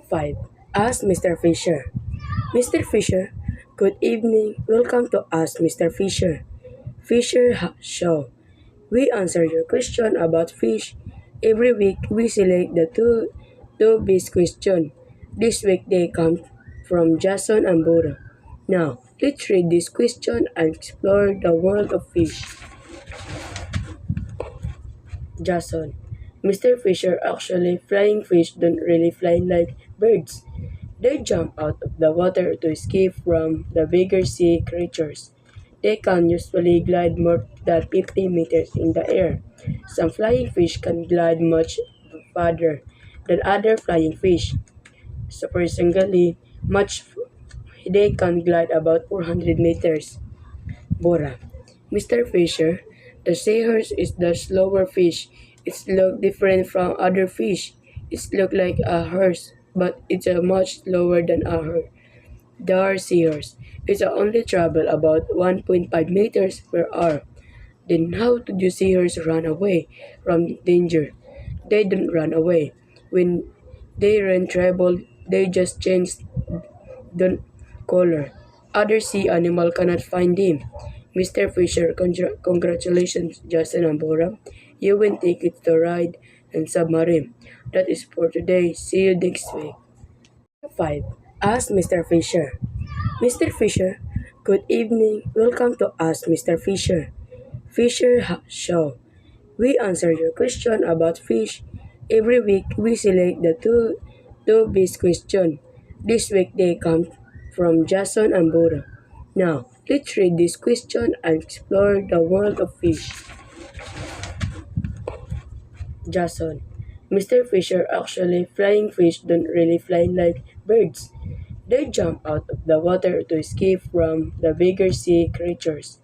5. Ask Mr. Fisher. Mr. Fisher, good evening. Welcome to Ask Mr. Fisher. Show. We answer your question about fish. Every week we select the two best question. This week they come from Jason and Bora. Now, let's read this question and explore the world of fish. Jason. Mr. Fisher, actually flying fish don't really fly like birds. They jump out of the water to escape from the bigger sea creatures. They can usually glide more than 50 meters in the air. Some flying fish can glide much farther than other flying fish. Surprisingly, they can glide about 400 meters. Bora. Mr. Fisher, the seahorse is the slower fish. It's look different from other fish. It's look like a horse, but it's a much slower than a horse. The seahorse. It's only travel about 1.5 meters per hour. Then how did you seahorse run away from danger? They don't run away. When they run travel, they just change the color. Other sea animal cannot find him. Mr. Fisher, congratulations, Justin and Bora. You win tickets to ride and submarine. That is for today. See you next week. 5. Ask Mr. Fisher. Mr. Fisher, good evening. Welcome to Ask Mr. Fisher. Show. We answer your question about fish. Every week we select the two best question. This week they come from Jason and Bora. Now, let's read this question and explore the world of fish. Jason. Mr. Fisher, actually flying fish don't really fly like birds. They jump out of the water to escape from the bigger sea creatures.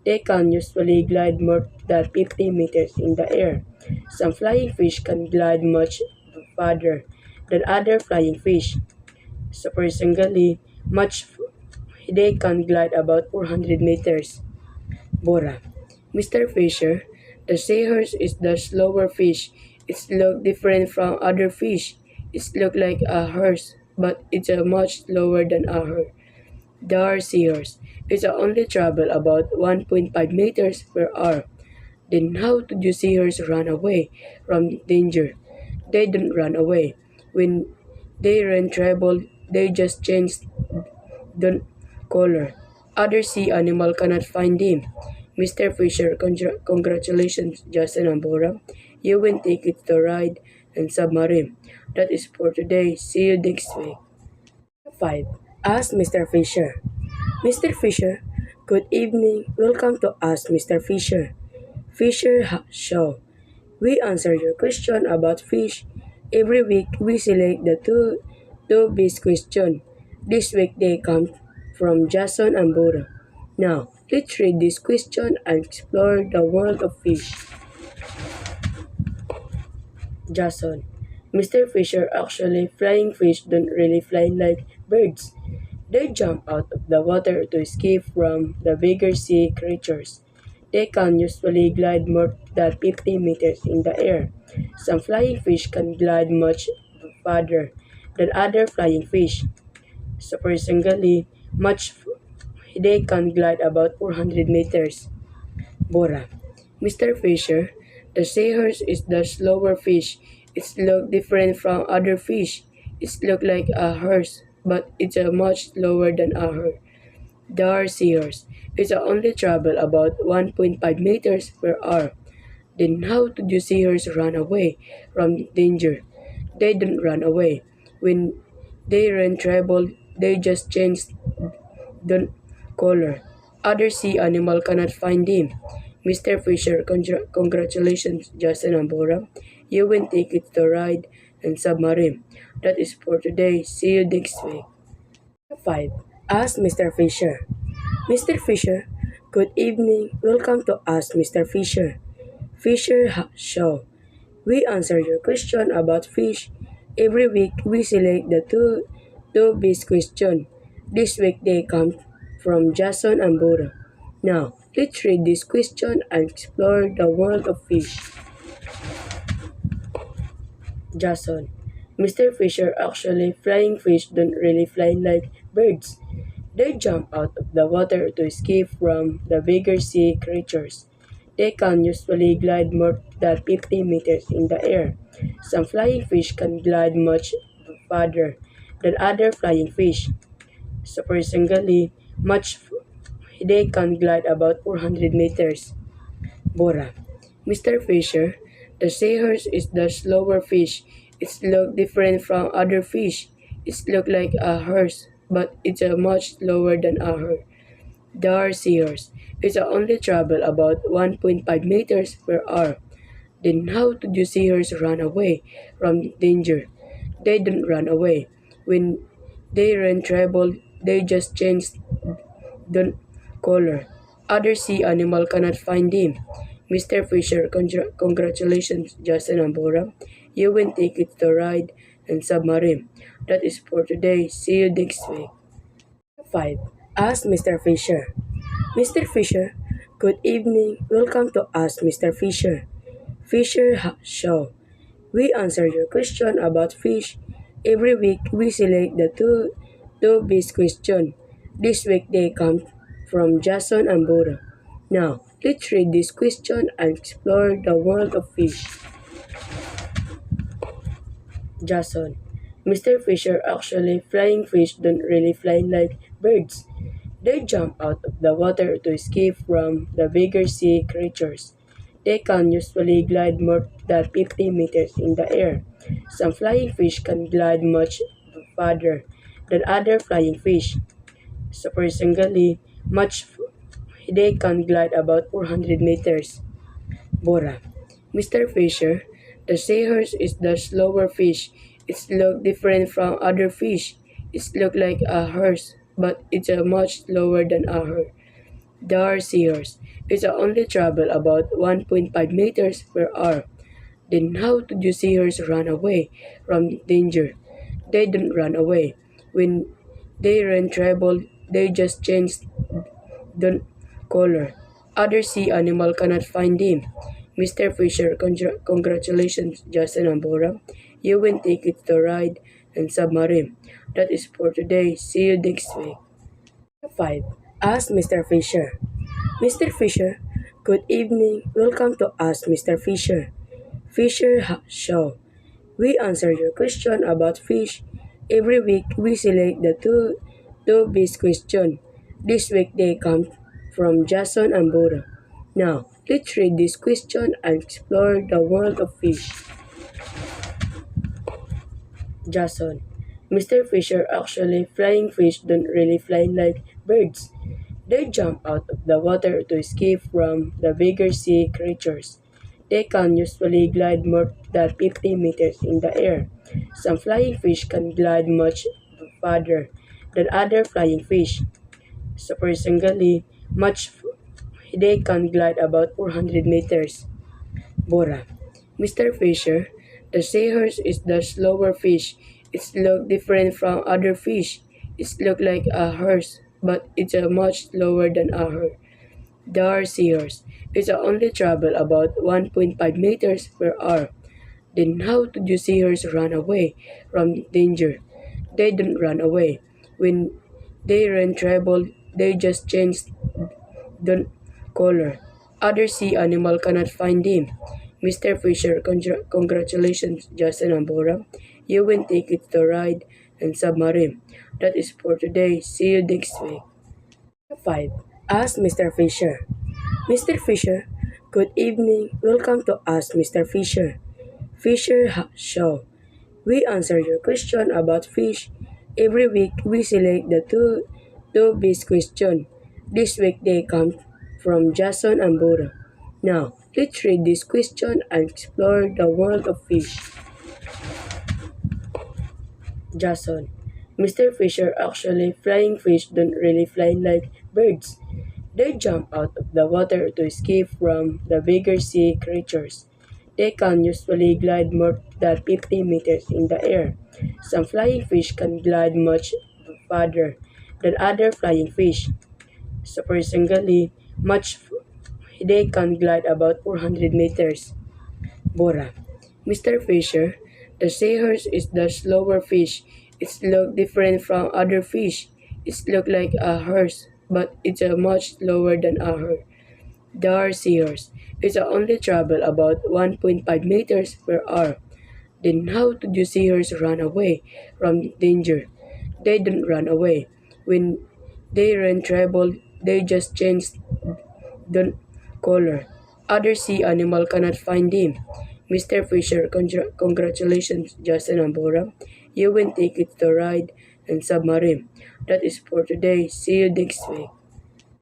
They can usually glide more than 50 meters in the air. Some flying fish can glide much farther than other flying fish. Surprisingly, they can glide about 400 meters. Bora. Mr. Fisher, the seahorse is the slower fish. It's look different from other fish. It's look like a horse, but it's a much slower than a horse. The seahorse. It's only travel about 1.5 meters per hour. Then how did you seahorse run away from danger? They don't run away. When they run travel, they just change the color. Other sea animal cannot find him. Mr. Fisher, congratulations, Justin and Bora. You win tickets to ride and submarine. That is for today. See you next week. 5. Ask Mr. Fisher. Mr. Fisher, good evening. Welcome to Ask Mr. Fisher. Show. We answer your question about fish. Every week we select the two best question. This week they come from Jason and Bora. Now, let's read this question and explore the world of fish. Jason. Mr. Fisher, actually flying fish don't really fly like birds. They jump out of the water to escape from the bigger sea creatures. They can usually glide more than 50 meters in the air. Some flying fish can glide much farther than other flying fish. Surprisingly, they can glide about 400 meters. Bora. Mr. Fisher, the seahorse is the slower fish. It's look different from other fish. It's look like a horse, but it's a much slower than a horse. The seahorse. It's only travel about 1.5 meters per hour. Then how did you seahorse run away from danger? They don't run away. When they run travel, they just change the color. Other sea animal cannot find him. Mr. Fisher, congratulations, Justin and Bora. You win tickets to ride and submarine. That is for today. See you next week. 5. Ask Mr. Fisher. Mr. Fisher, good evening. Welcome to Ask Mr. Fisher. Show. We answer your question about fish. Every week we select the two best question. This week they come from Jason and Bora. Now, let's read this question and explore the world of fish. Jason. Mr. Fisher, actually, flying fish don't really fly like birds. They jump out of the water to escape from the bigger sea creatures. They can usually glide more than 50 meters in the air. Some flying fish can glide much farther than other flying fish. Surprisingly, they can glide about 400 meters. Bora. Mr. Fisher, the seahorse is the slower fish. It's look different from other fish. It's look like a horse, but it's a much slower than a horse. The seahorse. It's only travel about 1.5 meters per hour. Then how did you seahorse run away from danger? They don't run away. When they run travel, they just change the color. Other sea animal cannot find him. Mr. Fisher, congratulations, Justin and Bora. You win tickets to ride and submarine. That is for today. See you next week. 5. Ask Mr. Fisher. Mr. Fisher, good evening. Welcome to Ask Mr. Fisher. Show. We answer your question about fish. Every week we select the two best questions. This week they come from Jason and Bora. Now, let's read this question and explore the world of fish. Jason. Mr. Fisher, actually, flying fish don't really fly like birds. They jump out of the water to escape from the bigger sea creatures. They can usually glide more than 50 meters in the air. Some flying fish can glide much farther than other flying fish. Surprisingly, they can glide about 400 meters. Bora. Mr. Fisher, the seahorse is the slower fish. It's look different from other fish. It's look like a horse, but it's a much slower than a horse. The seahorse. It's only travel about 1.5 meters per hour. Then how did you seahorse run away from danger? They don't run away. When they run travel, they just change the color. Other sea animal cannot find him. Mr. Fisher, congratulations, Justin and Bora. You win tickets to ride and submarine. That is for today. See you next week. 5. Ask Mr. Fisher. Mr. Fisher, good evening. Welcome to Ask Mr. Fisher. Show. We answer your question about fish. Every week we select the two best questions. This week they come from Jason and Bora. Now, let's read this question and explore the world of fish. Jason. Mr. Fisher, actually, flying fish don't really fly like birds. They jump out of the water to escape from the bigger sea creatures. They can usually glide more than 50 meters in the air. Some flying fish can glide much farther than other flying fish. Surprisingly, they can glide about 400 meters. Bora. Mr. Fisher, the seahorse is the slower fish. It's look different from other fish. It's look like a horse, but it's a much slower than a horse. The seahorse. It's only travel about 1.5 meters per hour. Then how did you seahorse run away from danger? They don't run away. When they run travel, they just change the color. Other sea animal cannot find him. Mr. Fisher, congratulations, Justin and Bora. You win tickets to ride and submarine. That is for today. See you next week. 5. Ask Mr. Fisher. Mr. Fisher, good evening. Welcome to Ask Mr. Fisher. Show. We answer your question about fish. Every week we select the two best questions. This week they come from Jason and Bora. Now, let's read this question and explore the world of fish. Jason. Mr. Fisher, actually, flying fish don't really fly like birds. They jump out of the water to escape from the bigger sea creatures. They can usually glide more than 50 meters in the air. Some flying fish can glide much farther than other flying fish. Surprisingly, they can glide about 400 meters. Bora. Mr. Fisher, The seahorse is the slower fish. It's look different from other fish. It's look like a horse, but it's a much slower than a horse. The seahorse. It's only travel about 1.5 meters per hour. Then how did you seahorse run away from danger? They don't run away. When they run travel, they just change the color. Other sea animal cannot find him. Mr. Fisher, congratulations, Justin and Bora. You win tickets to ride and submarine. That is for today. See you next week.